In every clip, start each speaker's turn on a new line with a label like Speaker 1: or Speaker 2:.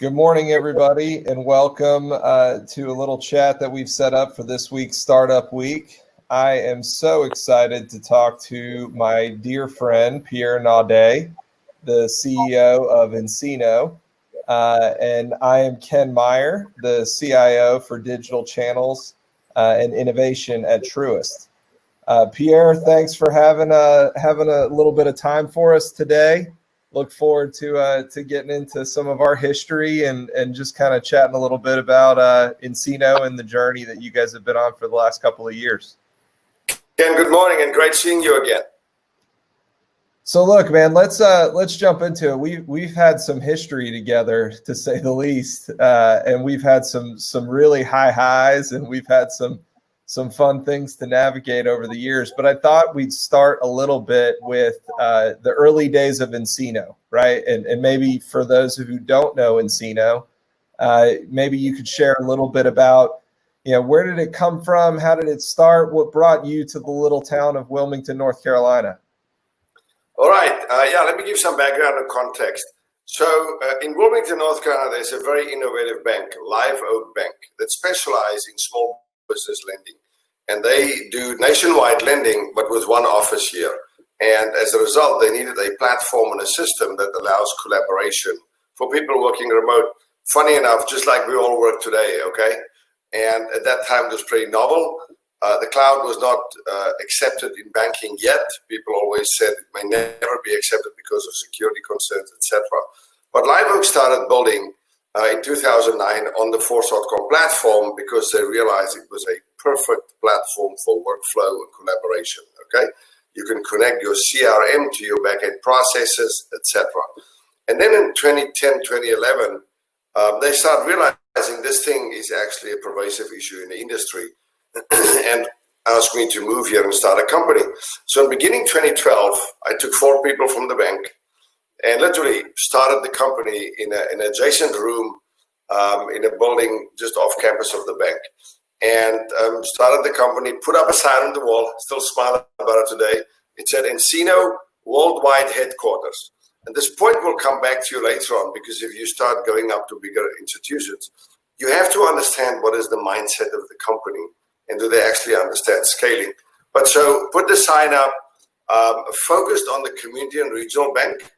Speaker 1: Good morning, everybody, and welcome to a little chat that we've set up for this week's Startup Week. I am so excited to talk to my dear friend, Pierre Naudet, the CEO of nCino. And I am Ken Meyer, the CIO for Digital Channels and Innovation at TRUIST. Pierre, thanks for having a little bit of time for us today. Look forward to getting into some of our history and just kind of chatting a little bit about nCino and the journey that you guys have been on for the last couple of years.
Speaker 2: Ken, good morning and great seeing you again.
Speaker 1: So look, man, let's jump into it. We've had some history together, to say the least, and we've had some really high highs, and we've had some fun things to navigate over the years. But I thought we'd start a little bit with the early days of nCino, right? And maybe for those who don't know nCino, maybe you could share a little bit about, where did it come from? How did it start? What brought you to the little town of Wilmington, North Carolina?
Speaker 2: All right. Let me give some background and context. So in Wilmington, North Carolina, there's a very innovative bank, Live Oak Bank, that specializes in small business lending. And they do nationwide lending, but with one office here. And as a result, they needed a platform and a system that allows collaboration for people working remote. Funny enough, just like we all work today, okay? And at that time, it was pretty novel. The cloud was not accepted in banking yet. People always said it may never be accepted because of security concerns, etc. But Live Oak started building in 2009 on the Force.com platform because they realized it was a perfect platform for workflow and collaboration, okay? You can connect your CRM to your backend processes, etc. And then in 2010, 2011, they started realizing this thing is actually a pervasive issue in the industry and asked me to move here and start a company. So in beginning 2012, I took 4 people from the bank and literally started the company in an adjacent room in a building just off campus of the bank. And started the company, put up a sign on the wall, still smile about it today. It said nCino Worldwide Headquarters. And this point will come back to you later on, because if you start going up to bigger institutions, you have to understand what is the mindset of the company and do they actually understand scaling. But so put the sign up, focused on the community and regional bank,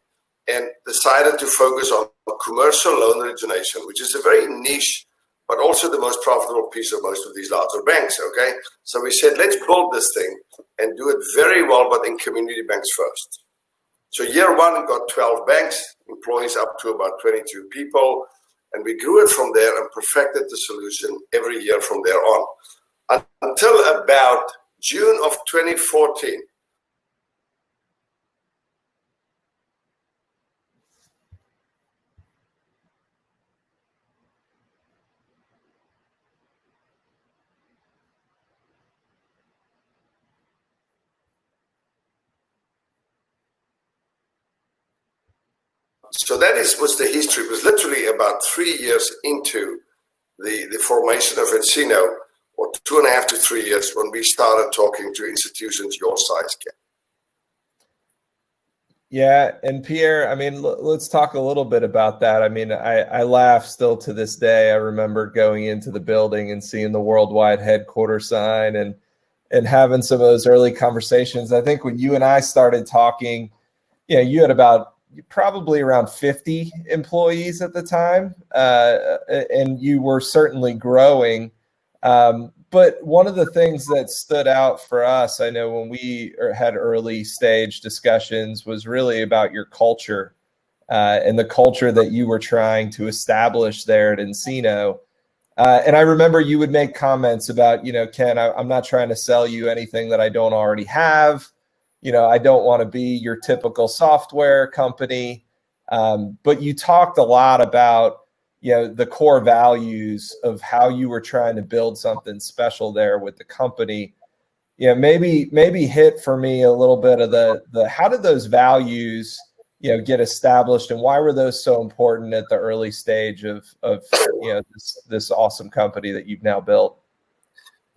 Speaker 2: and decided to focus on commercial loan origination, which is a very niche, but also the most profitable piece of most of these larger banks, okay? So we said, let's build this thing and do it very well, but in community banks first. So year one, we got 12 banks, employees up to about 22 people, and we grew it from there and perfected the solution every year from there on. Until about June of 2014. So that was the history. It was literally about 3 years into the formation of nCino, or 2.5 to 3 years, when we started talking to institutions your size, Ken.
Speaker 1: Yeah, and Pierre, I mean, let's talk a little bit about that. I mean, I laugh still to this day. I remember going into the building and seeing the worldwide headquarters sign and having some of those early conversations. I think when you and I started talking, you had probably around 50 employees at the time, and you were certainly growing. But one of the things that stood out for us, I know when we had early stage discussions, was really about your culture and the culture that you were trying to establish there at nCino. And I remember you would make comments about, Ken, I'm not trying to sell you anything that I don't already have. I don't want to be your typical software company. But you talked a lot about the core values of how you were trying to build something special there with the company. Maybe hit for me a little bit of the how did those values get established, and why were those so important at the early stage of this awesome company that you've now built?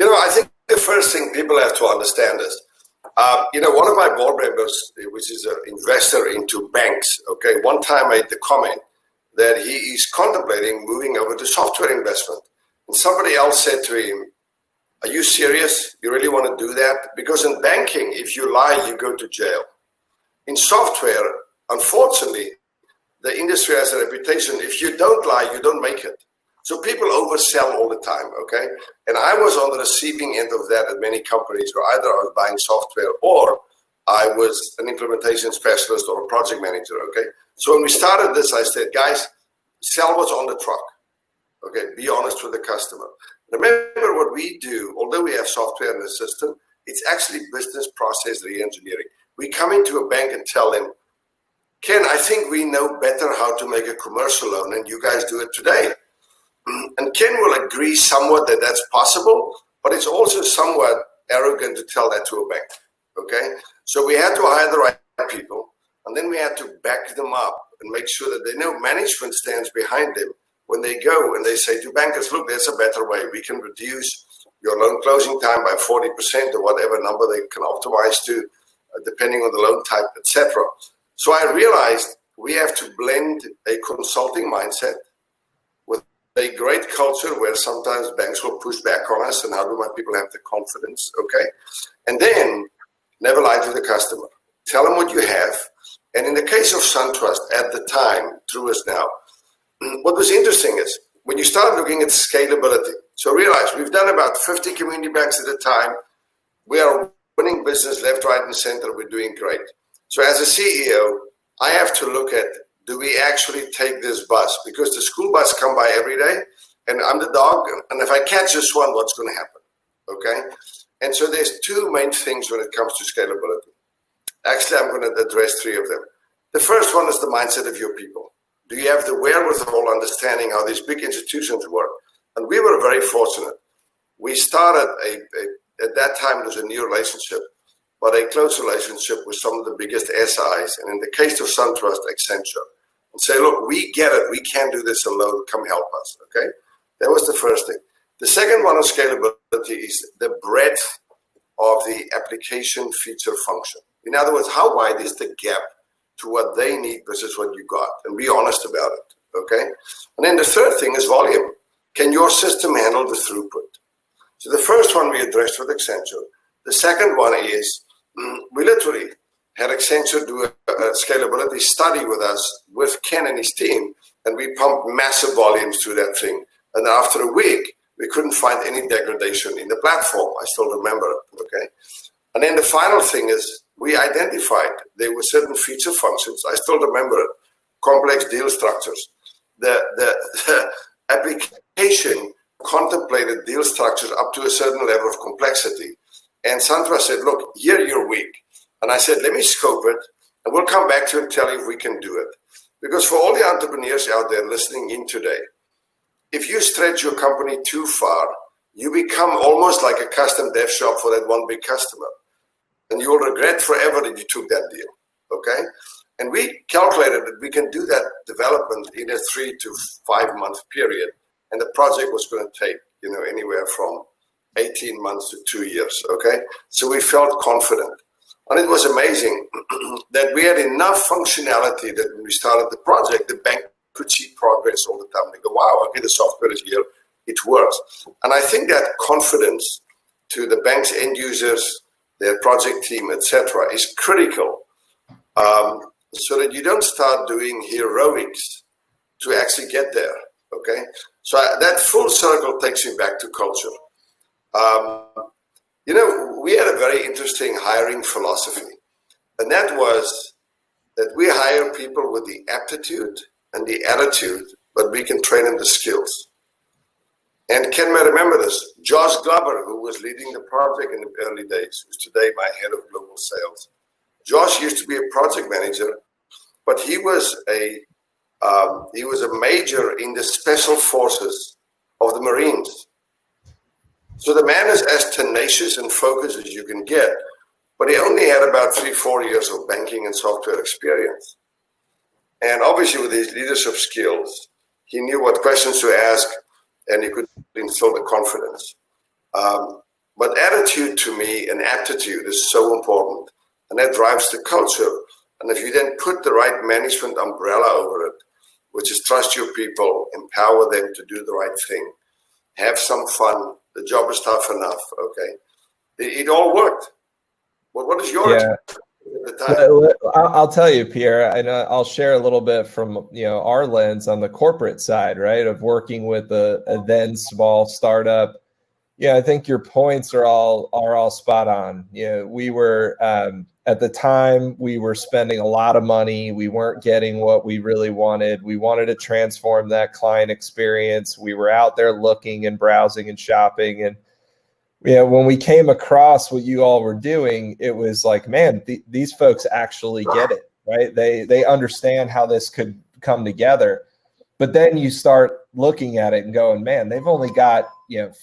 Speaker 2: I think the first thing people have to understand is one of my board members, which is an investor into banks, okay, one time made the comment that he is contemplating moving over to software investment. And somebody else said to him, "Are you serious? You really want to do that? Because in banking, if you lie, you go to jail. In software, unfortunately, the industry has a reputation. If you don't lie, you don't make it. So people oversell all the time, okay? And I was on the receiving end of that at many companies where either I was buying software or I was an implementation specialist or a project manager, okay? So when we started this, I said, guys, sell what's on the truck, okay? Be honest with the customer. Remember what we do, although we have software in the system, it's actually business process re-engineering. We come into a bank and tell them, Ken, I think we know better how to make a commercial loan and you guys do it today. And Ken will agree somewhat that that's possible, but it's also somewhat arrogant to tell that to a bank, okay? So we had to hire the right people, and then we had to back them up and make sure that they know management stands behind them when they go and they say to bankers, look, there's a better way. We can reduce your loan closing time by 40% or whatever number they can optimize to, depending on the loan type, etc. So I realized we have to blend a consulting mindset with a great culture where sometimes banks will push back on us and how do my people have the confidence, okay? And then never lie to the customer. Tell them what you have. And in the case of SunTrust at the time, TRUIST now, what was interesting is when you start looking at scalability, so realize we've done about 50 community banks at a time. We are winning business left, right, and center. We're doing great. So as a CEO, I have to look at, do we actually take this bus? Because the school bus come by every day, and I'm the dog, and if I catch this one, what's going to happen? Okay? And so there's two main things when it comes to scalability. Actually, I'm going to address three of them. The first one is the mindset of your people. Do you have the wherewithal understanding how these big institutions work? And we were very fortunate. We started, at that time, it was a new relationship, but a close relationship with some of the biggest SIs, and in the case of SunTrust, Accenture, and say, look, we get it. We can't do this alone. Come help us, okay? That was the first thing. The second one on scalability is the breadth of the application feature function. In other words, how wide is the gap to what they need versus what you got? And be honest about it, okay? And then the third thing is volume. Can your system handle the throughput? So the first one we addressed with Accenture. The second one is we literally had Accenture do a scalability study with us, with Ken and his team, and we pumped massive volumes through that thing. And after a week, we couldn't find any degradation in the platform. I still remember it, okay? And then the final thing is we identified there were certain feature functions. I still remember it. Complex deal structures. The application contemplated deal structures up to a certain level of complexity. And SunTrust said, look, here you're weak. And I said, let me scope it, and we'll come back to you and tell you if we can do it. Because for all the entrepreneurs out there listening in today, if you stretch your company too far, you become almost like a custom dev shop for that one big customer. And you'll regret forever that you took that deal, okay? And we calculated that we can do that development in a 3 to 5 month period. And the project was going to take, anywhere from 18 months to 2 years, okay? So we felt confident. And it was amazing that we had enough functionality that when we started the project, the bank could see progress all the time. They go, wow, okay, the software is here, it works. And I think that confidence to the bank's end users, their project team, etc., is critical, so that you don't start doing heroics to actually get there, okay? So that full circle takes me back to culture. We had a very interesting hiring philosophy, and that was that we hire people with the aptitude and the attitude, but we can train them the skills. And Ken may remember this. Josh Glover, who was leading the project in the early days, who's today my head of global sales. Josh used to be a project manager, but he was a major in the special forces of the Marines. So the man is as tenacious and focused as you can get, but he only had about 3-4 years of banking and software experience. And obviously with his leadership skills, he knew what questions to ask, and he could instill the confidence. But attitude to me and aptitude is so important, and that drives the culture. And if you then put the right management umbrella over it, which is trust your people, empower them to do the right thing, have some fun. The job is tough enough, okay? It all worked. Well, what is your experience at the time?
Speaker 1: I'll tell you, Pierre, and I'll share a little bit from our lens on the corporate side, right, of working with a then small startup. Yeah, I think your points are all spot on. We were at the time we were spending a lot of money. We weren't getting what we really wanted. We wanted to transform that client experience. We were out there looking and browsing and shopping, and when we came across what you all were doing, it was like, man, these folks actually get it, right? They understand how this could come together. But then you start looking at it and going, man, they've only got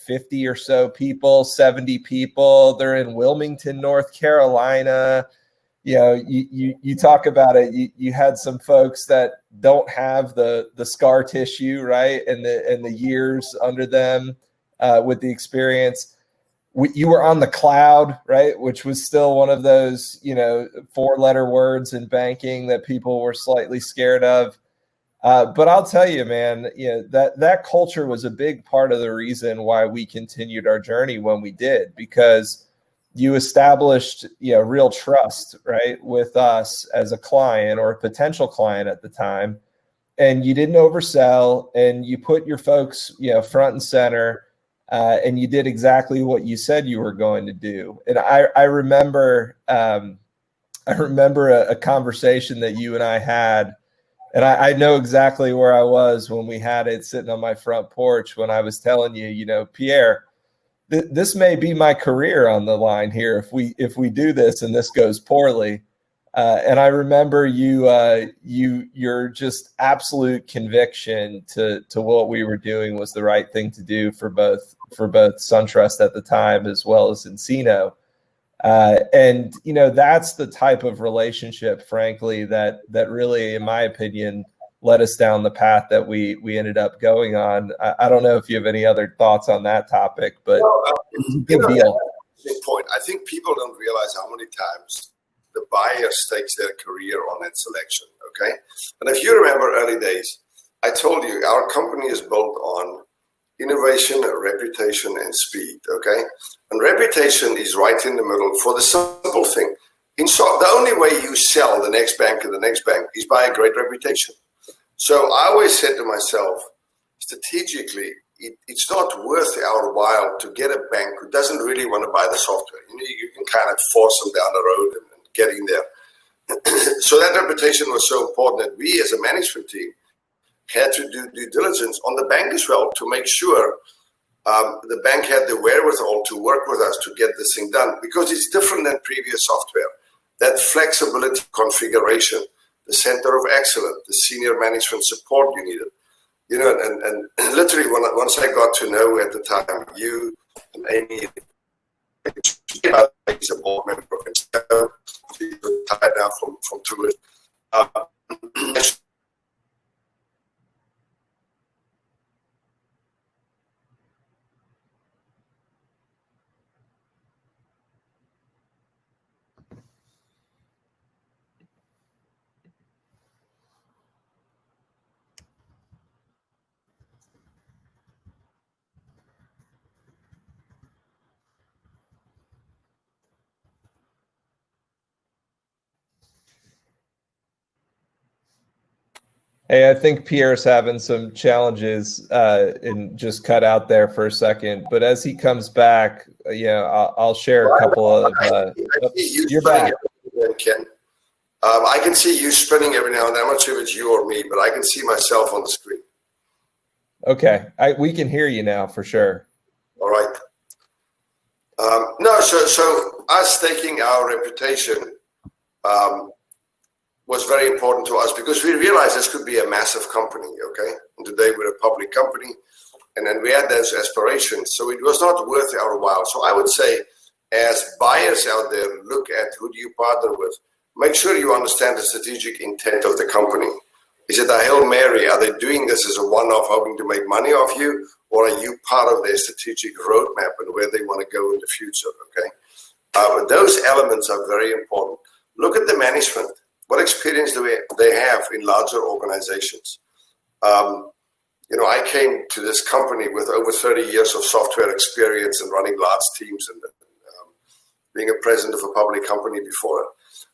Speaker 1: 50 or so people, 70 people. They're in Wilmington, North Carolina. You talk about it. You had some folks that don't have the scar tissue, right, and the years under them with the experience. You were on the cloud, right, which was still one of those 4-letter words in banking that people were slightly scared of. But I'll tell you, man, that culture was a big part of the reason why we continued our journey when we did, because you established real trust, right, with us as a client or a potential client at the time, and you didn't oversell, and you put your folks front and center, and you did exactly what you said you were going to do. And I remember a conversation that you and I had. And I know exactly where I was when we had it sitting on my front porch when I was telling you, Pierre, this may be my career on the line here if we do this and this goes poorly. And I remember your just absolute conviction to what we were doing was the right thing to do for both SunTrust at the time as well as Encino. And that's the type of relationship, frankly, that really, in my opinion, led us down the path that we ended up going on. I don't know if you have any other thoughts on that topic, but it's a big deal.
Speaker 2: Big point. I think people don't realize how many times the buyer stakes their career on that selection. Okay, and if you remember early days, I told you our company is built on innovation, reputation, and speed, okay? And reputation is right in the middle for the simple thing. The only way you sell the next bank and the next bank is by a great reputation. So I always said to myself, strategically, it's not worth our while to get a bank who doesn't really want to buy the software. You can kind of force them down the road and get in there. So that reputation was so important that we as a management team had to do due diligence on the bank as well to make sure the bank had the wherewithal to work with us to get this thing done, because it's different than previous software. That flexibility, configuration, the center of excellence, the senior management support you needed, and literally once I got to know at the time you and Amy, he's a board member of Encino, she's retired now from TRUIST.
Speaker 1: Hey, I think Pierre's having some challenges and just cut out there for a second. But as he comes back, I'll share a couple of. You're back.
Speaker 2: Ken. I can see you spinning every now and then. I'm not sure if it's you or me, but I can see myself on the screen.
Speaker 1: Okay, we can hear you now for sure.
Speaker 2: All right. No, so us taking our reputation was very important to us because we realized this could be a massive company, okay? And today we're a public company, and then we had those aspirations. So it was not worth our while. So I would say, as buyers out there, look at who do you partner with. Make sure you understand the strategic intent of the company. Is it a Hail Mary? Are they doing this as a one-off, hoping to make money off you? Or are you part of their strategic roadmap and where they want to go in the future, okay? But those elements are very important. Look at the management. What experience do they have in larger organizations? I came to this company with over 30 years of software experience and running large teams and being a president of a public company before it.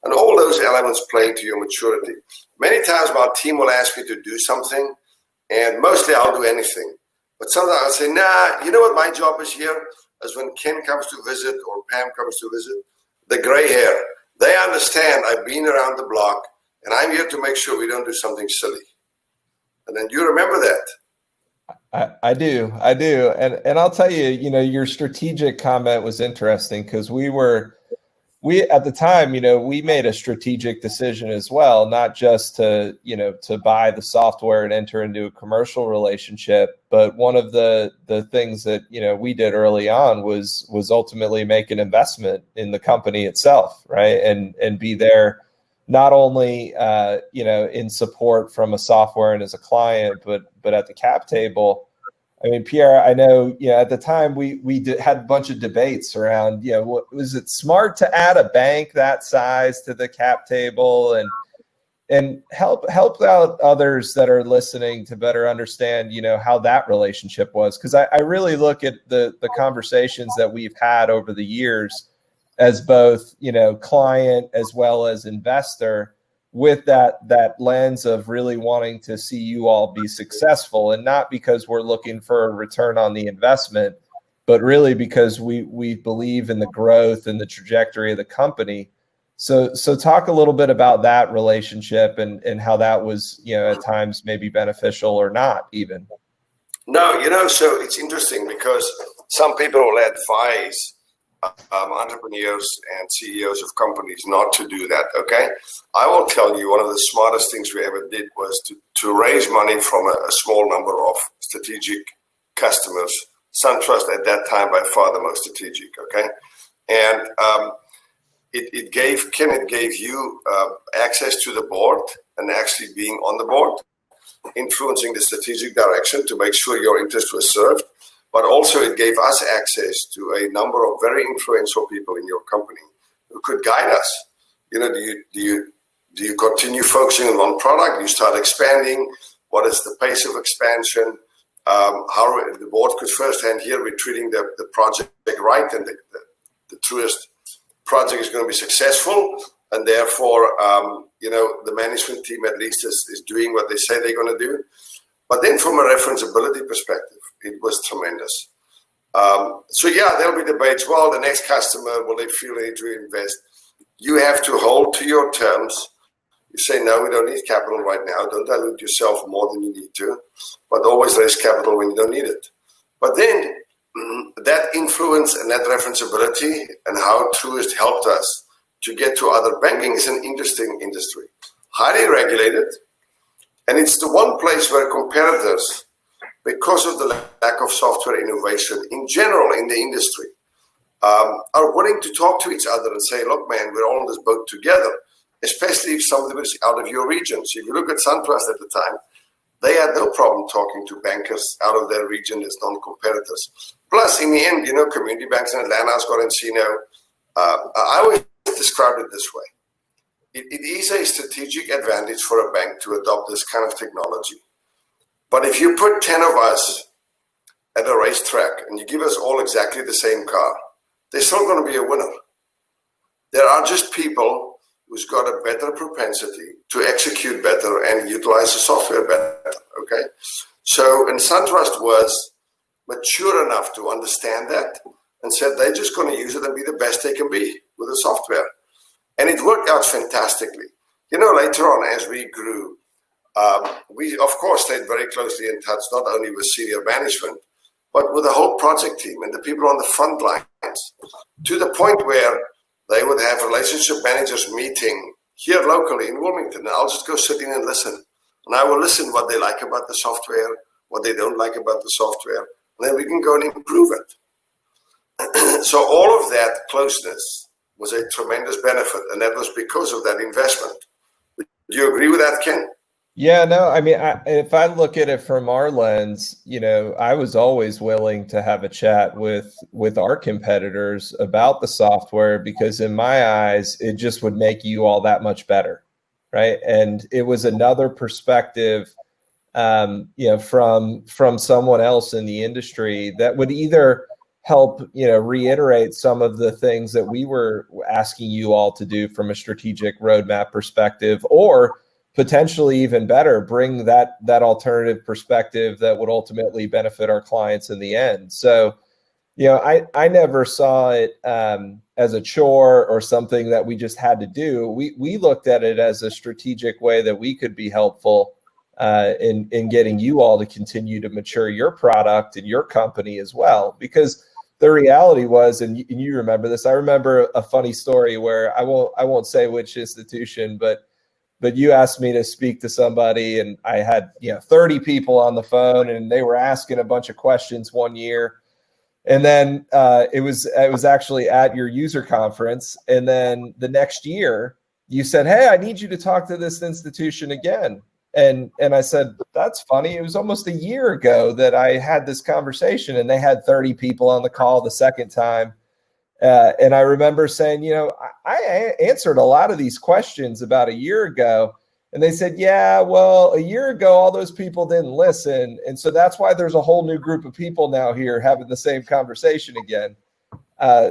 Speaker 2: And all those elements play to your maturity. Many times my team will ask me to do something, and mostly I'll do anything. But sometimes I'll say, nah, you know what my job is here? Is when Ken comes to visit or Pam comes to visit, the gray hair. They understand I've been around the block, and I'm here to make sure we don't do something silly. And then you remember that.
Speaker 1: I do. And I'll tell you, your strategic comment was interesting because we at the time, we made a strategic decision as well, not just to buy the software and enter into a commercial relationship. But one of the things that, we did early on was ultimately make an investment in the company itself. Right. And be there not only, in support from a software and as a client, but at the cap table. I mean, Pierre, I know, at the time we had a bunch of debates around, was it smart to add a bank that size to the cap table and help out others that are listening to better understand, how that relationship was. Because I really look at the conversations that we've had over the years as both, client as well as investor, with that lens of really wanting to see you all be successful, and not because we're looking for a return on the investment, but really because we believe in the growth and the trajectory of the company. So talk a little bit about that relationship and how that was, at times maybe beneficial or not even.
Speaker 2: No, so it's interesting because some people will advise entrepreneurs and CEOs of companies not to do that, okay? I will tell you one of the smartest things we ever did was to raise money from a small number of strategic customers. SunTrust at that time by far the most strategic, okay? And it gave you access to the board and actually being on the board, influencing the strategic direction to make sure your interests were served. But also it gave us access to a number of very influential people in your company who could guide us. Do you continue focusing on one product? Do you start expanding? What is the pace of expansion? How the board could firsthand hear we're treating the project right, and the TRUIST project is going to be successful, and therefore the management team at least is doing what they say they're going to do. But then from a referenceability perspective, it was tremendous. There'll be debates. Well, the next customer, will they feel they need to invest? You have to hold to your terms. You say, no, we don't need capital right now. Don't dilute yourself more than you need to, but always raise capital when you don't need it. But then that influence and that referenceability and how TRUIST helped us to get to other banking is an interesting industry. Highly regulated. And it's the one place where competitors, because of the lack of software innovation in general in the industry, are willing to talk to each other and say, look, man, we're all in this boat together, especially if somebody is out of your region. So if you look at SunTrust at the time, they had no problem talking to bankers out of their region as non-competitors. Plus, in the end, community banks in Atlanta, Scott Encino, I always described it this way. It is a strategic advantage for a bank to adopt this kind of technology. But if you put 10 of us at a racetrack and you give us all exactly the same car, there's still going to be a winner. There are just people who's got a better propensity to execute better and utilize the software better, okay? So, and SunTrust was mature enough to understand that and said they're just going to use it and be the best they can be with the software. And it worked out fantastically. Later on, as we grew, we, of course, stayed very closely in touch, not only with senior management, but with the whole project team and the people on the front lines, to the point where they would have relationship managers meeting here locally in Wilmington. And I'll just go sit in and listen. And I will listen what they like about the software, what they don't like about the software, and then we can go and improve it. So all of that closeness was a tremendous benefit, and that was because of that investment. Do you agree with that, Ken?
Speaker 1: Yeah, no, I mean, if I look at it from our lens, I was always willing to have a chat with our competitors about the software, because in my eyes, it just would make you all that much better, right? And it was another perspective from someone else in the industry that would either help, reiterate some of the things that we were asking you all to do from a strategic roadmap perspective, or potentially even better, bring that alternative perspective that would ultimately benefit our clients in the end. So, I never saw it as a chore or something that we just had to do. We looked at it as a strategic way that we could be helpful in getting you all to continue to mature your product and your company as well. Because the reality was, and you remember this, I remember a funny story where I won't say which institution, but you asked me to speak to somebody, and I had 30 people on the phone, and they were asking a bunch of questions one year. And then it was actually at your user conference. And then the next year you said, "Hey, I need you to talk to this institution again." And I said, "That's funny. It was almost a year ago that I had this conversation," and they had 30 people on the call the second time. And I remember saying, I answered a lot of these questions about a year ago. And they said, "Yeah, well, a year ago, all those people didn't listen. And so that's why there's a whole new group of people now here having the same conversation again."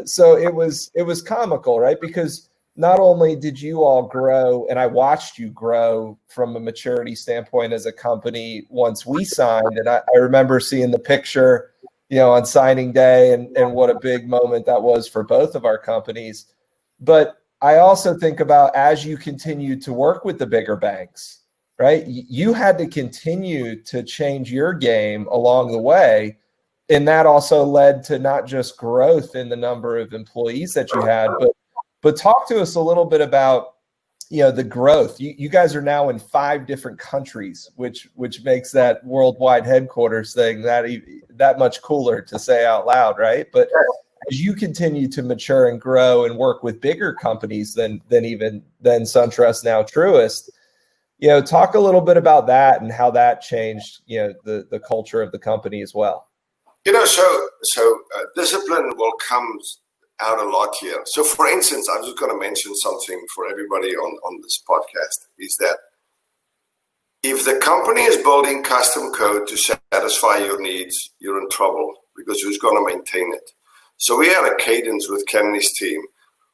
Speaker 1: So it was comical, right? Because not only did you all grow, and I watched you grow from a maturity standpoint as a company once we signed. And I remember seeing the picture, on signing day, and what a big moment that was for both of our companies. But I also think about, as you continue to work with the bigger banks, right? You had to continue to change your game along the way. And that also led to not just growth in the number of employees that you had, but talk to us a little bit about, the growth. You guys are now in 5 different countries, which makes that worldwide headquarters thing that much cooler to say out loud, right? But as you continue to mature and grow and work with bigger companies than SunTrust, now TRUIST, talk a little bit about that and how that changed, the culture of the company as well.
Speaker 2: So discipline will come out a lot here. So for instance, I'm just going to mention something for everybody on this podcast, is that if the company is building custom code to satisfy your needs, you're in trouble, because who's going to maintain it? So we have a cadence with Ken and his team.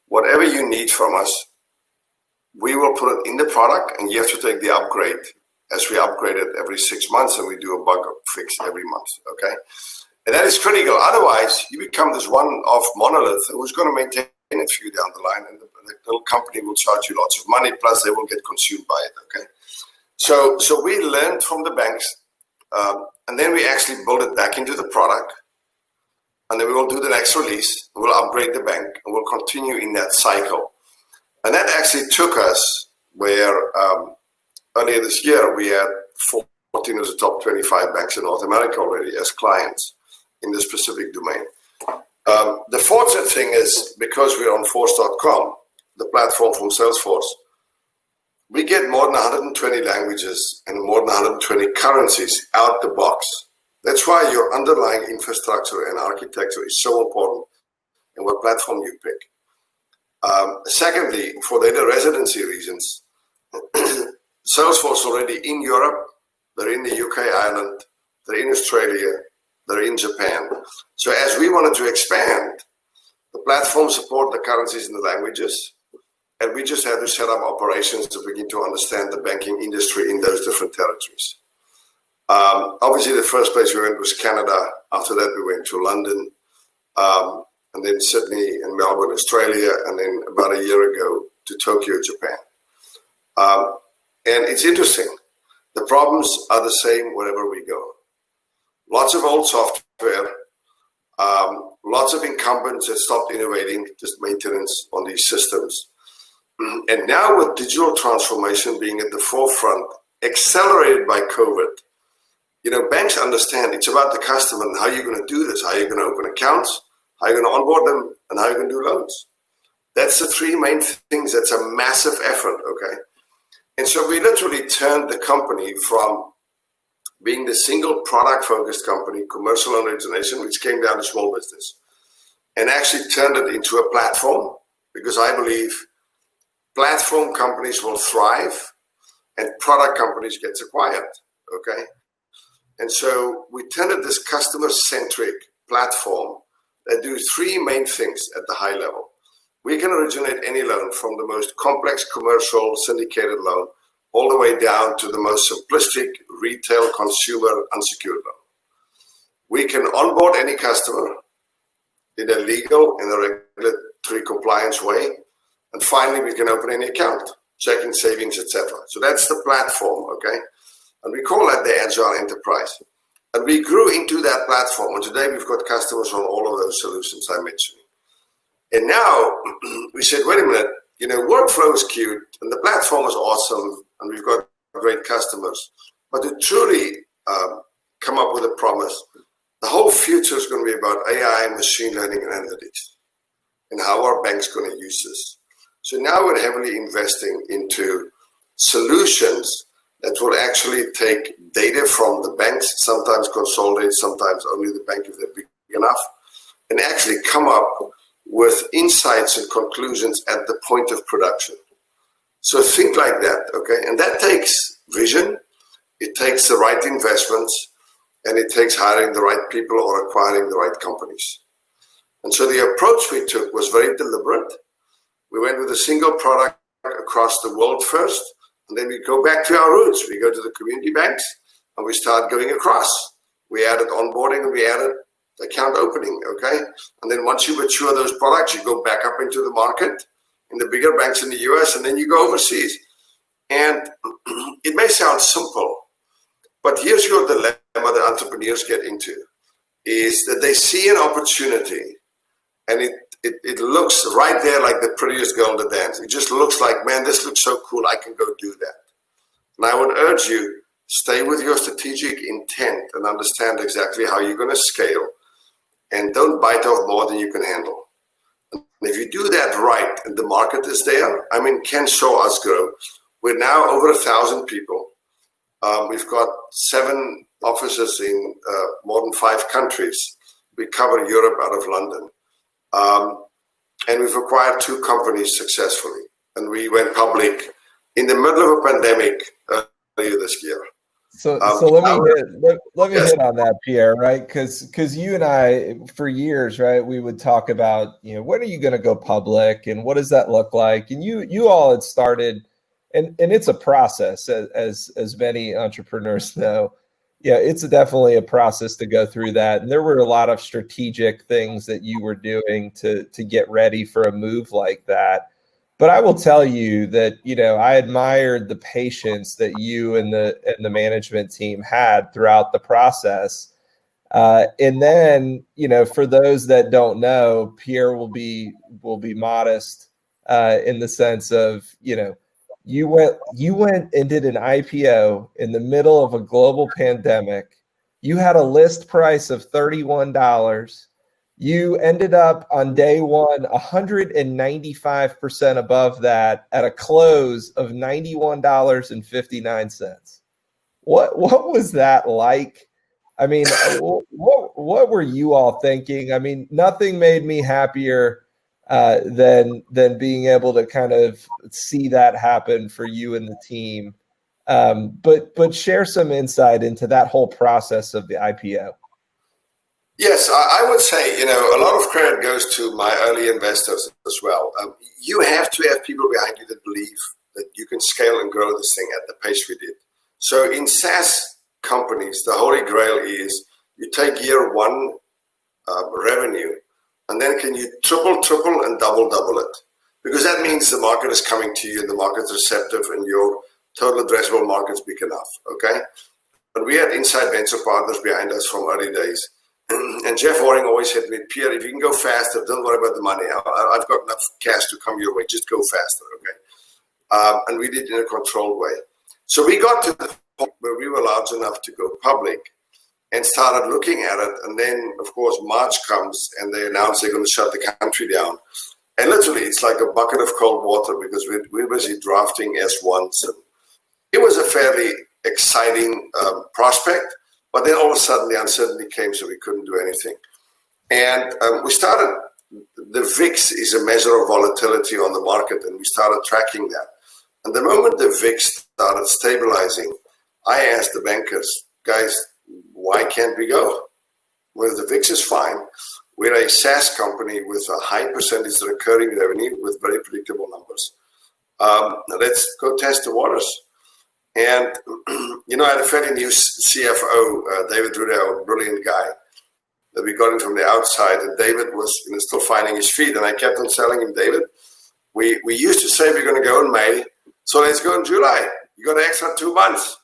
Speaker 2: Whatever you need from us, we will put it in the product, and you have to take the upgrade, as we upgrade it every 6 months, and we do a bug fix every month, okay? And that is critical. Otherwise, you become this one-off monolith who's going to maintain it for you down the line, and the little company will charge you lots of money, plus they will get consumed by it, okay? So we learned from the banks, and then we actually build it back into the product, and then we will do the next release, and we'll upgrade the bank, and we'll continue in that cycle. And that actually took us where earlier this year, we had 14 of the top 25 banks in North America already as clients in this specific domain. The fortunate thing is, because we're on Force.com, the platform from Salesforce, we get more than 120 languages and more than 120 currencies out the box. That's why your underlying infrastructure and architecture is so important in what platform you pick. Secondly, for data residency reasons, Salesforce already in Europe, they're in the UK, Ireland, they're in Australia, they're in Japan. So as we wanted to expand, the platform support the currencies and the languages, and we just had to set up operations to begin to understand the banking industry in those different territories. Obviously, the first place we went was Canada. After that, we went to London, and then Sydney and Melbourne, Australia, and then about a year ago to Tokyo, Japan. And it's interesting. The problems are the same wherever we go. Lots of old software, lots of incumbents that stopped innovating, just maintenance on these systems. And now with digital transformation being at the forefront, accelerated by COVID, banks understand it's about the customer and how you're going to do this, how you're going to open accounts, how you're going to onboard them, and how you're going to do loans. That's the 3 main things. That's a massive effort, okay? And so we literally turned the company from being the single product-focused company, commercial origination, which came down to small business, and actually turned it into a platform, because I believe platform companies will thrive and product companies get acquired, okay? And so we turned this customer-centric platform that do three main things at the high level. We can originate any loan, from the most complex commercial syndicated loan all the way down to the most simplistic retail consumer unsecured loan. We can onboard any customer in a legal and a regulatory compliance way. And finally, we can open any account, checking, savings, etc. So that's the platform, okay? And we call that the Agile Enterprise. And we grew into that platform. And today we've got customers on all of those solutions I mentioned. And now we said, wait a minute, workflow is cute and the platform is awesome and we've got great customers. But to truly come up with a promise, the whole future is going to be about AI, machine learning, and analytics, and how our bank's going to use this. So now we're heavily investing into solutions that will actually take data from the banks, sometimes consolidate, sometimes only the bank if they're big enough, and actually come up with insights and conclusions at the point of production. So think like that, okay? And that takes vision, it takes the right investments, and it takes hiring the right people or acquiring the right companies. And so the approach we took was very deliberate. We went with a single product across the world first, and then we go back to our roots. We go to the community banks, and we start going across. We added onboarding, and we added account opening, okay? And then once you mature those products, you go back up into the market in the bigger banks in the US, and then you go overseas. And it may sound simple, but here's your dilemma that entrepreneurs get into, is that they see an opportunity, and it looks right there like the prettiest girl in the dance. It just looks like, man, this looks so cool, I can go do that. And I would urge you, stay with your strategic intent and understand exactly how you're going to scale, and don't bite off more than you can handle. And if you do that right and the market is there, Ken saw us grow. We're now over 1,000 people. We've got 7 offices in more than 5 countries. We cover Europe out of London. And we've acquired 2 companies successfully. And we went public in the middle of a pandemic earlier this year.
Speaker 1: So let me hit on that, Pierre, right? Because you and I, for years, right, we would talk about, when are you going to go public and what does that look like? And you all had started, and it's a process, as many entrepreneurs know. Yeah, it's definitely a process to go through that. And there were a lot of strategic things that you were doing to get ready for a move like that. But I will tell you that, I admired the patience that you and the management team had throughout the process. And then, for those that don't know, Pierre will be modest in the sense of, you went and did an IPO in the middle of a global pandemic. You had a list price of $31. You ended up on day one 195% above that at a close of $91.59. What was that like? What were you all thinking? Nothing made me happier than being able to kind of see that happen for you and the team. But share some insight into that whole process of the IPO.
Speaker 2: Yes, I would say, a lot of credit goes to my early investors as well. You have to have people behind you that believe that you can scale and grow this thing at the pace we did. So in SaaS companies, the holy grail is you take year one revenue, and then can you triple, and double it? Because that means the market is coming to you and the market's receptive and your total addressable market's big enough, okay? But we had inside venture partners behind us from early days. And Jeff Waring always said to me, Pierre, if you can go faster, don't worry about the money. I've got enough cash to come your way. Just go faster, okay? And we did it in a controlled way. So we got to the point where we were large enough to go public and started looking at it. And then, of course, March comes and they announce they're going to shut the country down. And literally, it's like a bucket of cold water because we're busy drafting S1s. And it was a fairly exciting prospect. But then all of a sudden the uncertainty came, so we couldn't do anything. And we started, the VIX is a measure of volatility on the market, and we started tracking that. And the moment the VIX started stabilizing, I asked the bankers, guys, why can't we go? Well, the VIX is fine. We're a SaaS company with a high percentage recurring revenue with very predictable numbers. Let's go test the waters. And, I had a fairly new CFO, David Rudell, a brilliant guy that we got in from the outside. And David was still finding his feet. And I kept on telling him, David, we used to say we're going to go in May. So let's go in July. You got an extra 2 months.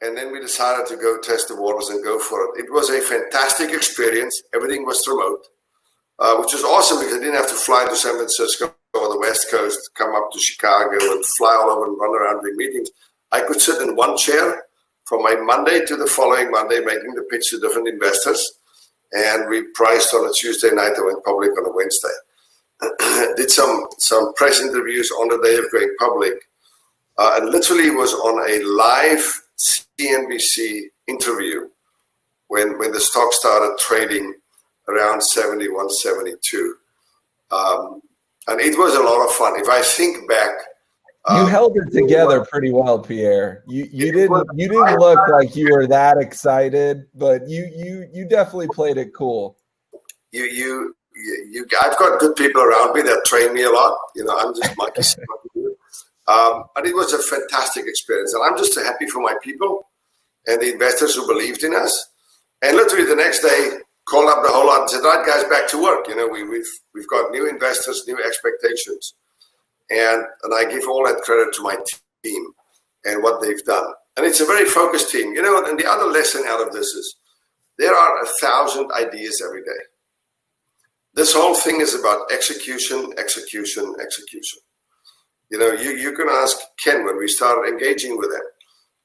Speaker 2: And then we decided to go test the waters and go for it. It was a fantastic experience. Everything was remote, which was awesome because I didn't have to fly to San Francisco or the West Coast, come up to Chicago and fly all over and run around doing meetings. I could sit in one chair from my Monday to the following Monday, making the pitch to different investors. And we priced on a Tuesday night and went public on a Wednesday. Did some press interviews on the day of going public. And literally was on a live CNBC interview when the stock started trading around 71, 72. And it was a lot of fun. If I think back,
Speaker 1: you held it together pretty well, Pierre. You didn't look like you were that excited, but you definitely played it cool.
Speaker 2: I've got good people around me that train me a lot. I'm just monkey. And it was a fantastic experience. And I'm just happy for my people and the investors who believed in us. And literally the next day, called up the whole lot and said, right, guys, back to work. We've got new investors, new expectations. And I give all that credit to my team and what they've done. And it's a very focused team. And the other lesson out of this is there are 1,000 ideas every day. This whole thing is about execution, execution, execution. You can ask Ken when we started engaging with him.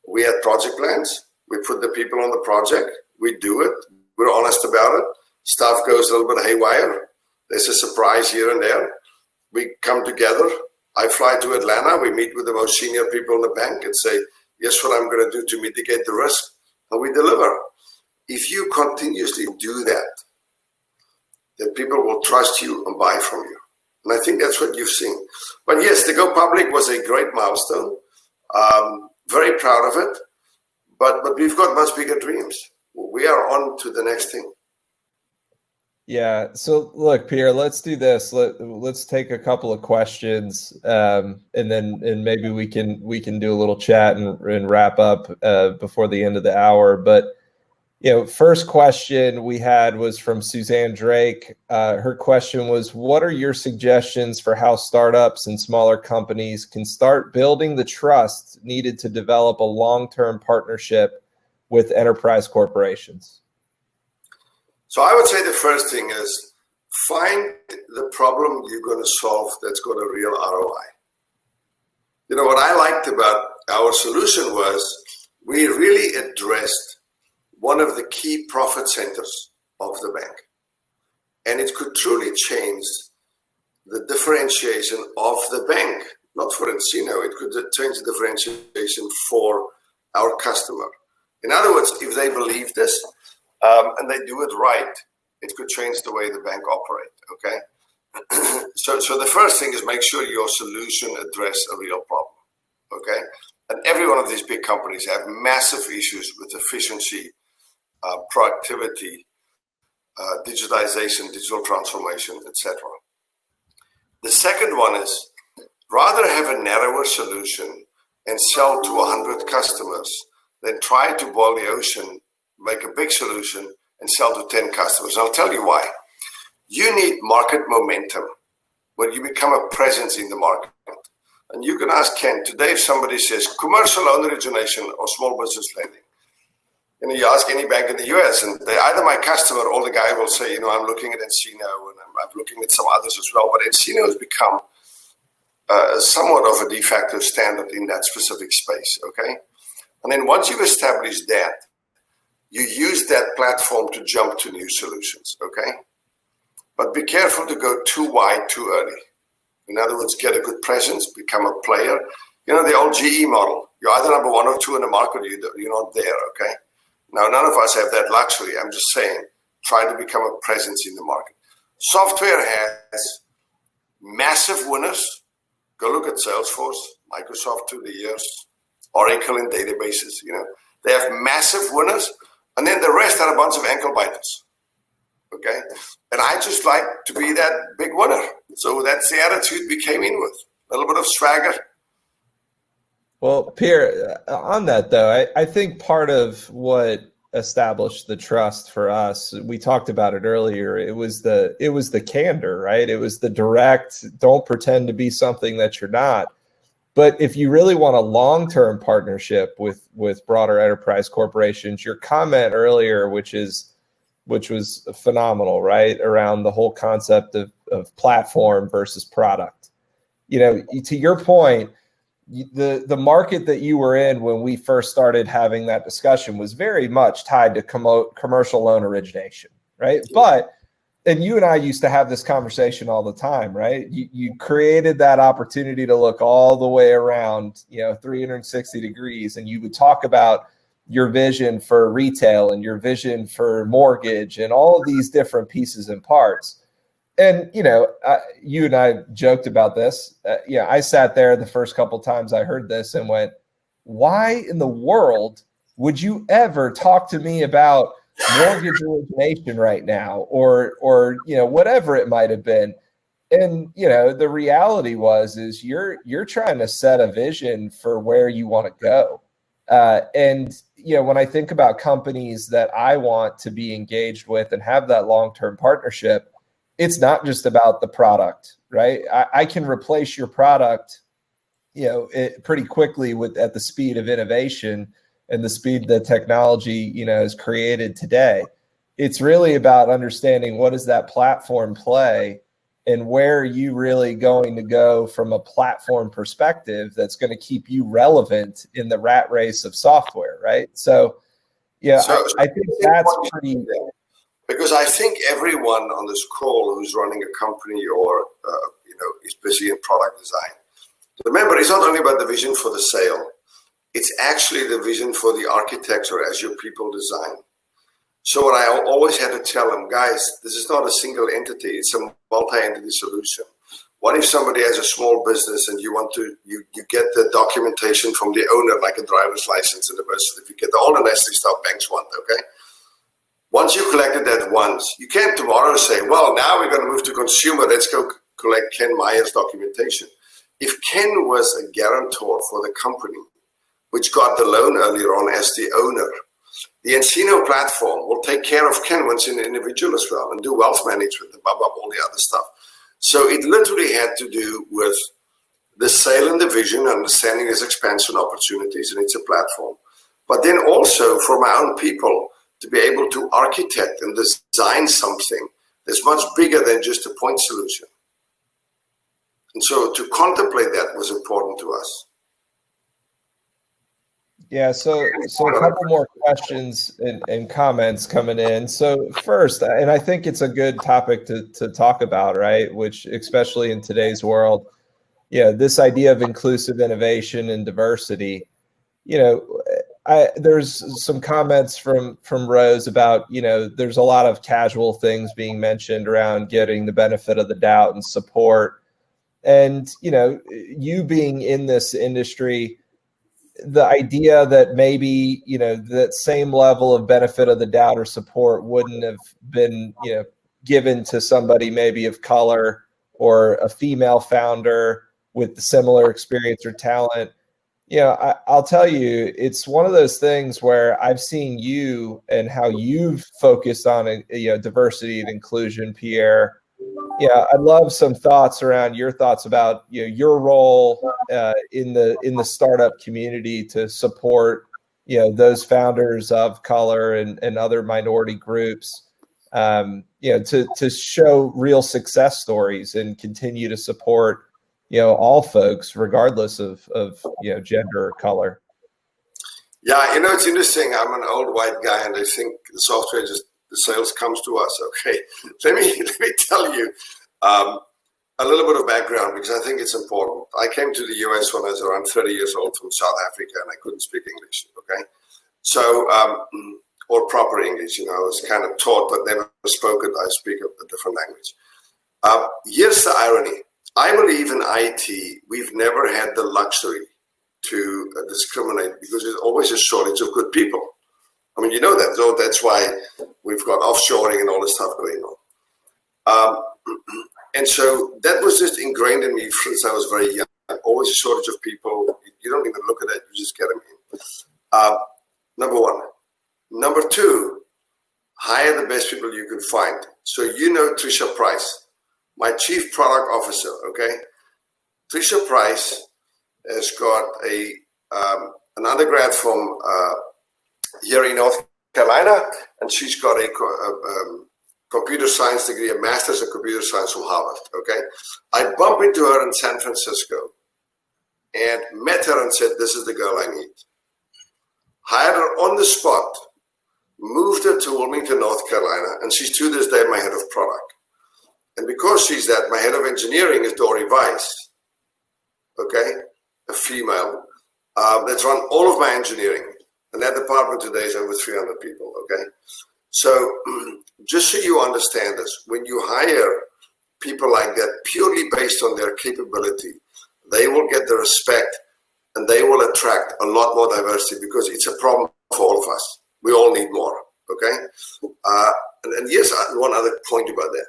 Speaker 2: We had project plans. We put the people on the project. We do it. We're honest about it. Stuff goes a little bit haywire. There's a surprise here and there. We come together. I fly to Atlanta. We meet with the most senior people in the bank and say, here's what I'm going to do to mitigate the risk. And we deliver. If you continuously do that, then people will trust you and buy from you. And I think that's what you've seen. But yes, the go public was a great milestone. Very proud of it. But we've got much bigger dreams. We are on to the next thing.
Speaker 1: Yeah. So look, Pierre, let's do this. Let's take a couple of questions, and maybe we can do a little chat and wrap up before the end of the hour. But first question we had was from Suzanne Drake. Her question was, what are your suggestions for how startups and smaller companies can start building the trust needed to develop a long-term partnership with enterprise corporations?
Speaker 2: So I would say the first thing is find the problem you're going to solve that's got a real ROI. What I liked about our solution was we really addressed one of the key profit centers of the bank. And it could truly change the differentiation of the bank, not for nCino. It could change the differentiation for our customer. In other words, if they believe this and they do it right, it could change the way the bank operates, okay? So the first thing is make sure your solution addresses a real problem, okay? And every one of these big companies have massive issues with efficiency, productivity, digitization, digital transformation, etc. The second one is rather have a narrower solution and sell to 100 customers than try to boil the ocean, make a big solution and sell to 10 customers. I'll tell you why. You need market momentum when you become a presence in the market. And you can ask Ken, today if somebody says commercial loan origination or small business lending, you ask any bank in the US and they either my customer or the guy will say, I'm looking at nCino and I'm looking at some others as well. But nCino has become somewhat of a de facto standard in that specific space, okay? And then once you've established that, you use that platform to jump to new solutions, okay? But be careful to go too wide too early. In other words, get a good presence, become a player. The old GE model. You're either number one or two in the market or you're not there, okay? Now, none of us have that luxury. I'm just saying, try to become a presence in the market. Software has massive winners. Go look at Salesforce, Microsoft through the years, Oracle in databases, They have massive winners, and then the rest are a bunch of ankle biters. Okay? And I just like to be that big winner. So that's the attitude we came in with. A little bit of swagger.
Speaker 1: Well, Pierre, on that though, I think part of what established the trust for us, we talked about it earlier, it was the candor, right? It was the direct, don't pretend to be something that you're not. But if you really want a long-term partnership with broader enterprise corporations, your comment earlier, which was phenomenal, right? Around the whole concept of platform versus product. You know, to your point, the market that you were in when we first started having that discussion was very much tied to commercial loan origination, right? And you and I used to have this conversation all the time, right? You created that opportunity to look all the way around, 360 degrees, and you would talk about your vision for retail and your vision for mortgage and all of these different pieces and parts. And, you and I joked about this. I sat there the first couple of times I heard this and went, why in the world would you ever talk to me about mortgage origination right now or whatever it might have been? And, the reality is you're trying to set a vision for where you want to go. When I think about companies that I want to be engaged with and have that long-term partnership, it's not just about the product, right? I can replace your product, pretty quickly at the speed of innovation and the speed that technology, is created today. It's really about understanding what does that platform play and where are you really going to go from a platform perspective that's going to keep you relevant in the rat race of software, right? So, I think that's pretty...
Speaker 2: Because I think everyone on this call who's running a company or, is busy in product design, remember, it's not only about the vision for the sale. It's actually the vision for the architecture as your people design. So what I always had to tell them, guys, this is not a single entity. It's a multi-entity solution. What if somebody has a small business and you get the documentation from the owner, like a driver's license and a birth certificate, all the necessary stuff banks want, okay? Once you collected that once, you can't tomorrow say, well, now we're going to move to consumer. Let's go collect Ken Meyer's documentation. If Ken was a guarantor for the company, which got the loan earlier on as the owner, the Encino platform will take care of Ken once an individual as well and do wealth management and all the other stuff. So it literally had to do with the sale and the vision, understanding his expansion opportunities, and it's a platform. But then also for my own people, to be able to architect and design something that's much bigger than just a point solution. And so to contemplate that was important to us.
Speaker 1: Yeah, so a couple more questions and comments coming in. So first, and I think it's a good topic to talk about, right? Which, especially in today's world, this idea of inclusive innovation and diversity, there's some comments from Rose about, there's a lot of casual things being mentioned around getting the benefit of the doubt and support. And, you being in this industry, the idea that maybe, that same level of benefit of the doubt or support wouldn't have been, given to somebody maybe of color or a female founder with similar experience or talent. I'll tell you, it's one of those things where I've seen you and how you've focused on, diversity and inclusion, Pierre. I'd love some thoughts around your thoughts about, your role in the startup community to support, those founders of color and other minority groups, to show real success stories and continue to support all folks, regardless of gender or color.
Speaker 2: Yeah, it's interesting. I'm an old white guy, and I think the software the sales comes to us. Okay, let me tell you a little bit of background because I think it's important. I came to the US when I was around 30 years old from South Africa, and I couldn't speak English. Okay, so or proper English, I was kind of taught but never spoken. I speak a different language. Here's the irony. I believe in IT, we've never had the luxury to discriminate, because there's always a shortage of good people. I mean, you know that, so that's why we've got offshoring and all this stuff going on. And so that was just ingrained in me since I was very young. Always a shortage of people. You don't even look at it, you just get them in. Number one. Number two, hire the best people you can find. So you know Trisha Price, my chief product officer, okay? Trisha Price has got an undergrad from here in North Carolina, and she's got a computer science degree, a master's in computer science from Harvard, okay? I bumped into her in San Francisco and met her and said, this is the girl I need. Hired her on the spot, moved her to Wilmington, North Carolina, and she's to this day my head of product. And because she's that, my head of engineering is Dory Weiss, okay? A female that's run all of my engineering. And that department today is over 300 people, okay? So just so you understand this, when you hire people like that purely based on their capability, they will get the respect and they will attract a lot more diversity, because it's a problem for all of us. We all need more, okay? And yes, one other point about that.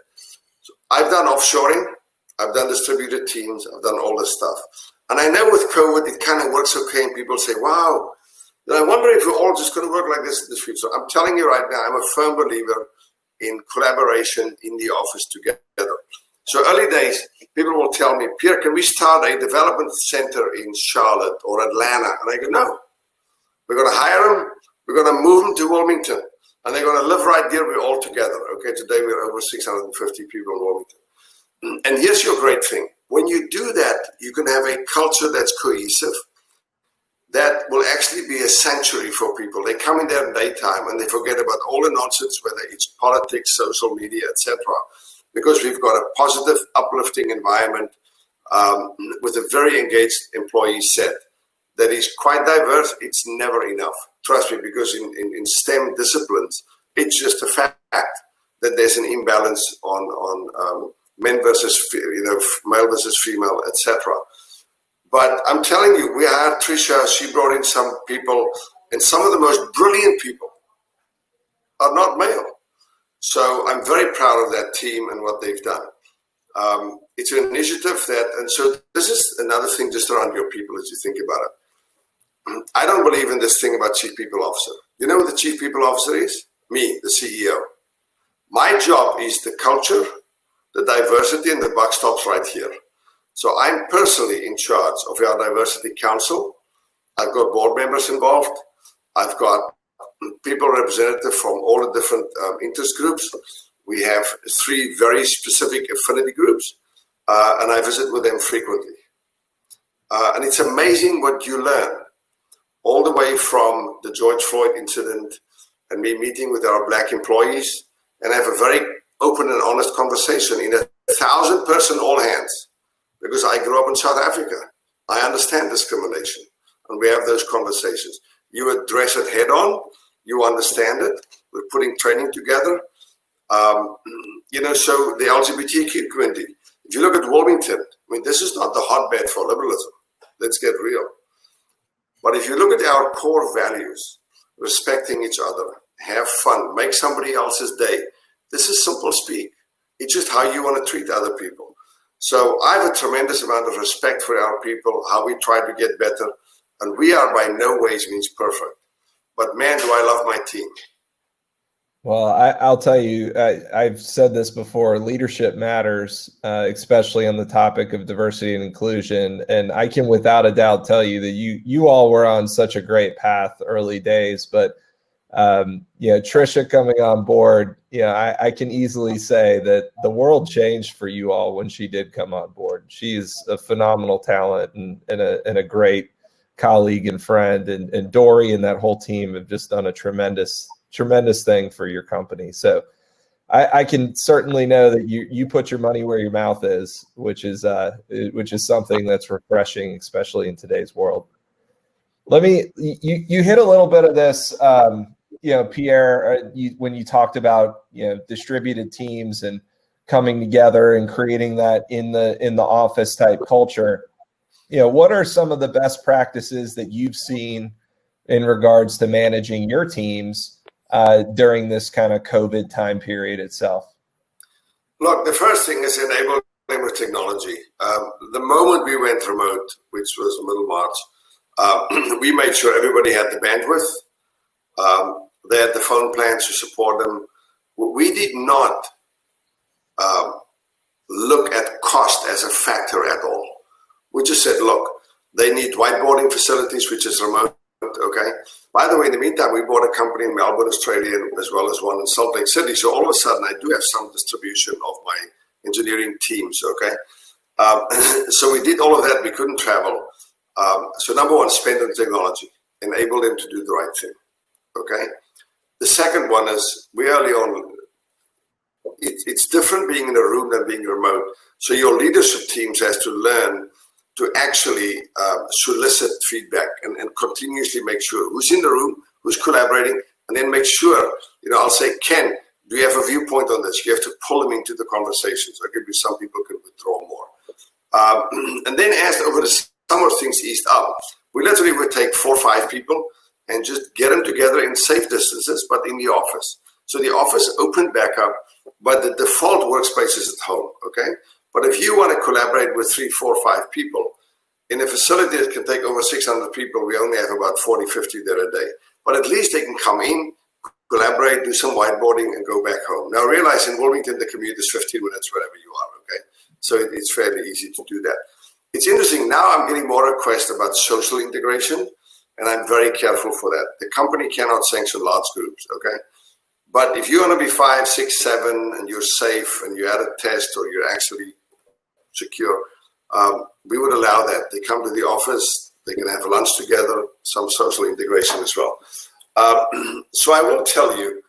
Speaker 2: So I've done offshoring, I've done distributed teams, I've done all this stuff. And I know with COVID, it kind of works okay, and people say, wow, I wonder if we're all just going to work like this in the future. I'm telling you right now, I'm a firm believer in collaboration in the office together. So early days, people will tell me, Pierre, can we start a development center in Charlotte or Atlanta? And I go, no. We're going to hire them. We're going to move them to Wilmington. And they're going to live right there. We're all together. Okay, today we're over 650 people in Wilmington. And here's your great thing. When you do that, you can have a culture that's cohesive, that will actually be a sanctuary for people. They come in there in daytime and they forget about all the nonsense, whether it's politics, social media, etc., because we've got a positive, uplifting environment with a very engaged employee set that is quite diverse. It's never enough. Trust me, because in STEM disciplines, it's just a fact that there's an imbalance on men versus, male versus female, etc. But I'm telling you, we hired Trisha. She brought in some people, and some of the most brilliant people are not male. So I'm very proud of that team and what they've done. It's an initiative and so this is another thing just around your people as you think about it. I don't believe in this thing about chief people officer. You know what the chief people officer is? Me, the CEO. My job is the culture, the diversity, and the buck stops right here. So I'm personally in charge of our diversity council. I've got board members involved. I've got people representative from all the different interest groups. We have 3 very specific affinity groups, and I visit with them frequently. And it's amazing what you learn, all the way from the George Floyd incident and me meeting with our Black employees and have a very open and honest conversation in a 1,000-person all hands, because I grew up in South Africa. I understand discrimination, and we have those conversations. You address it head on. You understand it. We're putting training together. So the LGBTQ community, if you look at Wilmington, I mean, this is not the hotbed for liberalism. Let's get real. But if you look at our core values, respecting each other, have fun, make somebody else's day, this is simple speak. It's just how you want to treat other people. So I have a tremendous amount of respect for our people, how we try to get better. And we are by no ways means perfect. But man, do I love my team.
Speaker 1: Well, I'll tell you, I've said this before, leadership matters, especially on the topic of diversity and inclusion. And I can without a doubt tell you that you all were on such a great path early days. But, Trisha coming on board, I can easily say that the world changed for you all when she did come on board. She's a phenomenal talent and a great colleague and friend, and Dory and that whole team have just done a tremendous thing for your company. So I can certainly know that you put your money where your mouth is, which is something that's refreshing, especially in today's world. You hit a little bit of this, Pierre, when you talked about distributed teams and coming together and creating that in the office type culture. what are some of the best practices that you've seen in regards to managing your teams during this kind of COVID time period itself?
Speaker 2: Look, the first thing is enable them with technology. The moment we went remote, which was middle March, we made sure everybody had the bandwidth. They had the phone plans to support them. We did not look at cost as a factor at all. We just said, look, they need whiteboarding facilities, which is remote, okay? By the way, in the meantime, we bought a company in Melbourne, Australia, as well as one in Salt Lake City. So all of a sudden, I do have some distribution of my engineering teams, okay? So we did all of that. We couldn't travel. So number one, spend on technology. Enable them to do the right thing, okay? The second one is, we early on, it's different being in a room than being remote. So your leadership teams has to learn to actually solicit feedback and continuously make sure who's in the room, who's collaborating, and then make sure, I'll say, Ken, do you have a viewpoint on this? You have to pull them into the conversations. Or maybe some people can withdraw more. And then as over the summer things eased up, we literally would take 4 or 5 people and just get them together in safe distances, but in the office. So the office opened back up, but the default workspace is at home, okay? But if you want to collaborate with 3, 4, 5 people, in a facility that can take over 600 people, we only have about 40, 50 there a day. But at least they can come in, collaborate, do some whiteboarding, and go back home. Now realize in Wilmington, the commute is 15 minutes wherever you are, okay? So it's fairly easy to do that. It's interesting, now I'm getting more requests about social integration, and I'm very careful for that. The company cannot sanction large groups, okay? But if you want to be 5, 6, 7, and you're safe, and you had a test, or you're actually secure, we would allow that. They come to the office, they can have lunch together, some social integration as well. So I will tell you,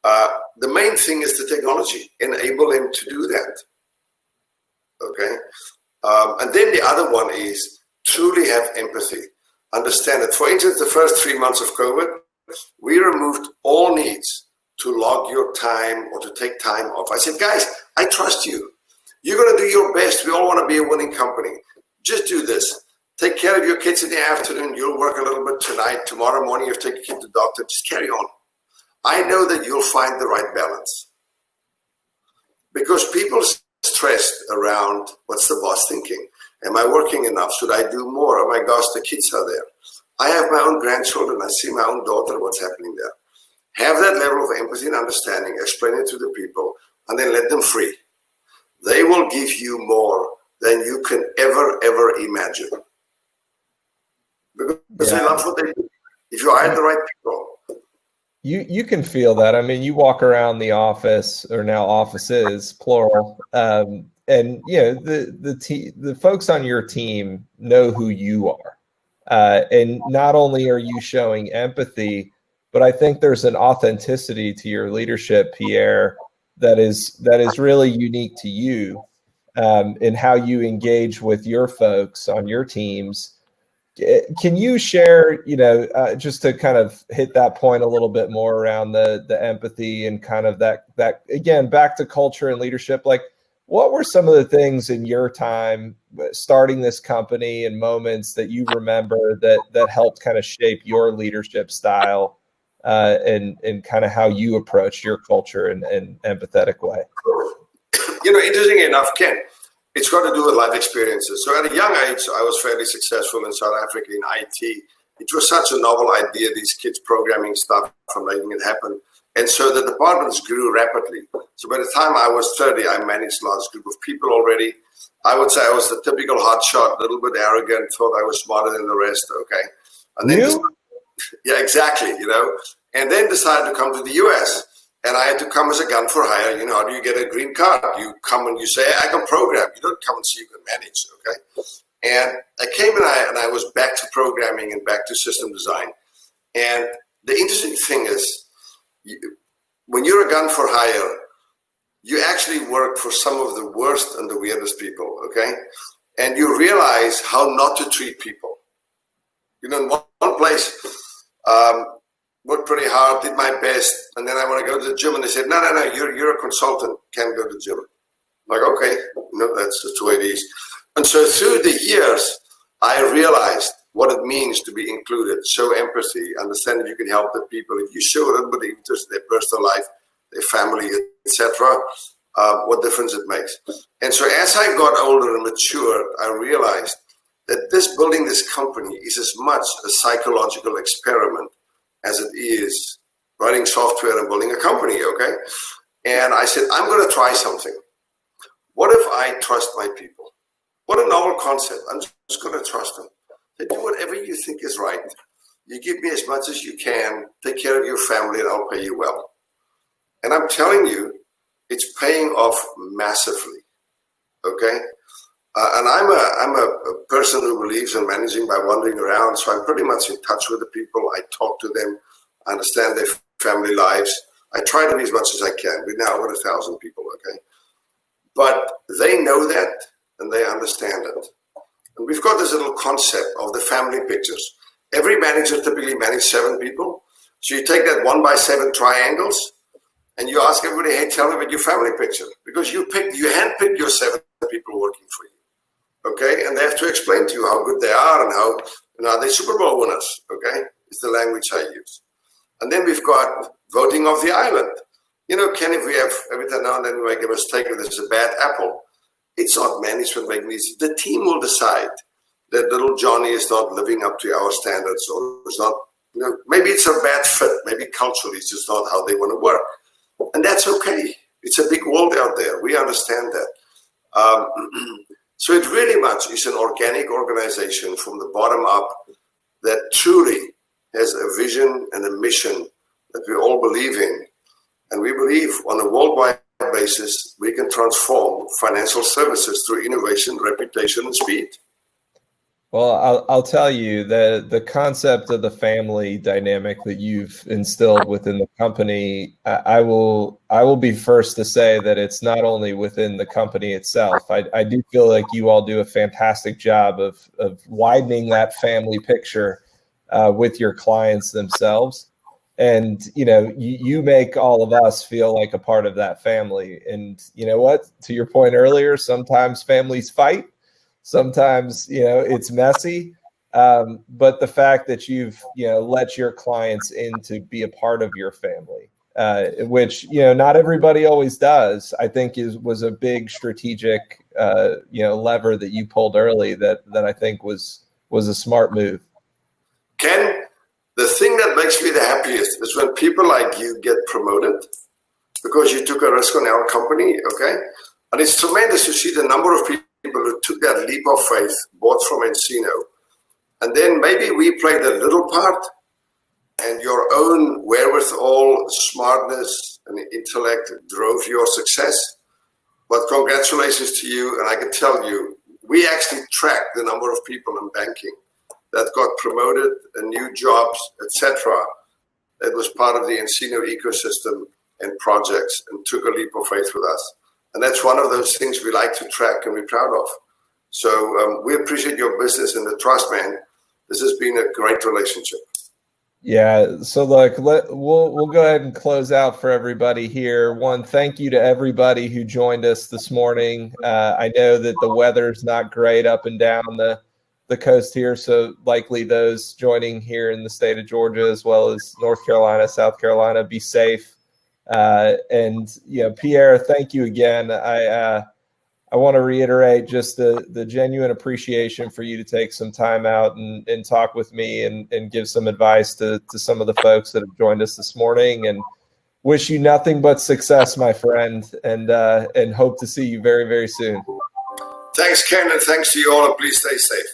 Speaker 2: the main thing is the technology. Enable them to do that, okay? And then the other one is truly have empathy. Understand that, for instance, the first 3 months of COVID, we removed all needs to log your time or to take time off. I said, guys, I trust you. You're going to do your best. We all want to be a winning company. Just do this. Take care of your kids in the afternoon. You'll work a little bit tonight. Tomorrow morning, you'll take your kid to the doctor. Just carry on. I know that you'll find the right balance. Because people stressed around, what's the boss thinking? Am I working enough? Should I do more? Oh my gosh, the kids are there. I have my own grandchildren. I see my own daughter, what's happening there. Have that level of empathy and understanding, explain it to the people, and then let them free. They will give you more than you can ever imagine. Because they love what they do. If you hire the right people.
Speaker 1: You can feel that. I mean, you walk around the office, or now offices, plural, and the folks on your team know who you are. And not only are you showing empathy, but I think there's an authenticity to your leadership, Pierre, that is really unique to you, in how you engage with your folks on your teams. Can you share, just to kind of hit that point a little bit more around the empathy and kind of that again, back to culture and leadership, like what were some of the things in your time starting this company and moments that you remember that helped kind of shape your leadership style and kind of how you approach your culture in an empathetic way?
Speaker 2: Interestingly enough, Ken, it's got to do with life experiences. So at a young age, I was fairly successful in South Africa in IT. It was such a novel idea, these kids programming stuff and making it happen. And so the departments grew rapidly. So by the time I was 30, I managed a large group of people already. I would say I was the typical hotshot, a little bit arrogant, thought I was smarter than the rest, okay? And then yeah, exactly, And then decided to come to the US. And I had to come as a gun for hire. How do you get a green card? You come and you say, I can program. You don't come and say you can manage, okay? And I came and I was back to programming and back to system design. And the interesting thing is, when you're a gun for hire, you actually work for some of the worst and the weirdest people, okay? And you realize how not to treat people. In one place, worked pretty hard, did my best, and then I want to go to the gym, and they said, no, you're a consultant, can't go to the gym. I'm like, okay, no, that's just the way it is. And so through the years, I realized what it means to be included, show empathy, understand that you can help the people if you show them with interest in their personal life, their family, etc. What difference it makes. And so as I got older and matured, I realized that building this company is as much a psychological experiment as it is writing software and building a company, okay? And I said, I'm going to try something. What if I trust my people? What a novel concept. I'm just going to trust them. They do whatever you think is right. You give me as much as you can, take care of your family, and I'll pay you well. And I'm telling you, it's paying off massively, okay? And I'm a person who believes in managing by wandering around, so I'm pretty much in touch with the people. I talk to them, I understand their family lives. I try to be as much as I can. We're now over 1,000 people, okay? But they know that, and they understand it. And we've got this little concept of the family pictures. Every manager typically manages 7 people. So you take that 1x7 triangles, and you ask everybody, hey, tell me about your family picture. Because you handpicked your 7 people working for you, okay? And they have to explain to you how good they are and how they're Super Bowl winners, okay? It's the language I use. And then we've got voting of the island. You know, Ken, if we have, every time now and then we make a mistake, if there's a bad apple, it's not management making this. The team will decide that little Johnny is not living up to our standards, or is not, you know, maybe it's a bad fit. Maybe culturally it's just not how they want to work. And that's okay. It's a big world out there. We understand that. So it really much is an organic organization from the bottom up that truly has a vision and a mission that we all believe in. And we believe on a worldwide basis, we can transform financial services through innovation, reputation, and speed.
Speaker 1: Well, I'll tell you the concept of the family dynamic that you've instilled within the company. I will be first to say that it's not only within the company itself. I do feel like you all do a fantastic job of widening that family picture with your clients themselves. And, you know, you make all of us feel like a part of that family. And you know what, to your point earlier, sometimes families fight. Sometimes, you know, it's messy, but the fact that you've, you know, let your clients in to be a part of your family, which, you know, not everybody always does, I think was a big strategic, you know, lever that you pulled early that I think was a smart move.
Speaker 2: Ken, the thing that makes me the happiest is when people like you get promoted because you took a risk on our company, okay? And it's tremendous to see the number of people who took that leap of faith, bought from Encino, and then maybe we played a little part, and your own wherewithal, smartness, and intellect drove your success. But congratulations to you, and I can tell you, we actually tracked the number of people in banking that got promoted and new jobs, etc. That was part of the Encino ecosystem and projects and took a leap of faith with us. And that's one of those things we like to track and we're proud of. So we appreciate your business and the trust, man. This has been a great relationship.
Speaker 1: Yeah. So look, we'll go ahead and close out for everybody here. One, thank you to everybody who joined us this morning. I know that the weather's not great up and down the coast here, so likely those joining here in the state of Georgia as well as North Carolina, South Carolina, be safe. And you know, Pierre, thank you again. I want to reiterate just the genuine appreciation for you to take some time out and talk with me and give some advice to some of the folks that have joined us this morning, and wish you nothing but success, my friend, and hope to see you very, very soon.
Speaker 2: Thanks, Ken, and thanks to you all, and please stay safe.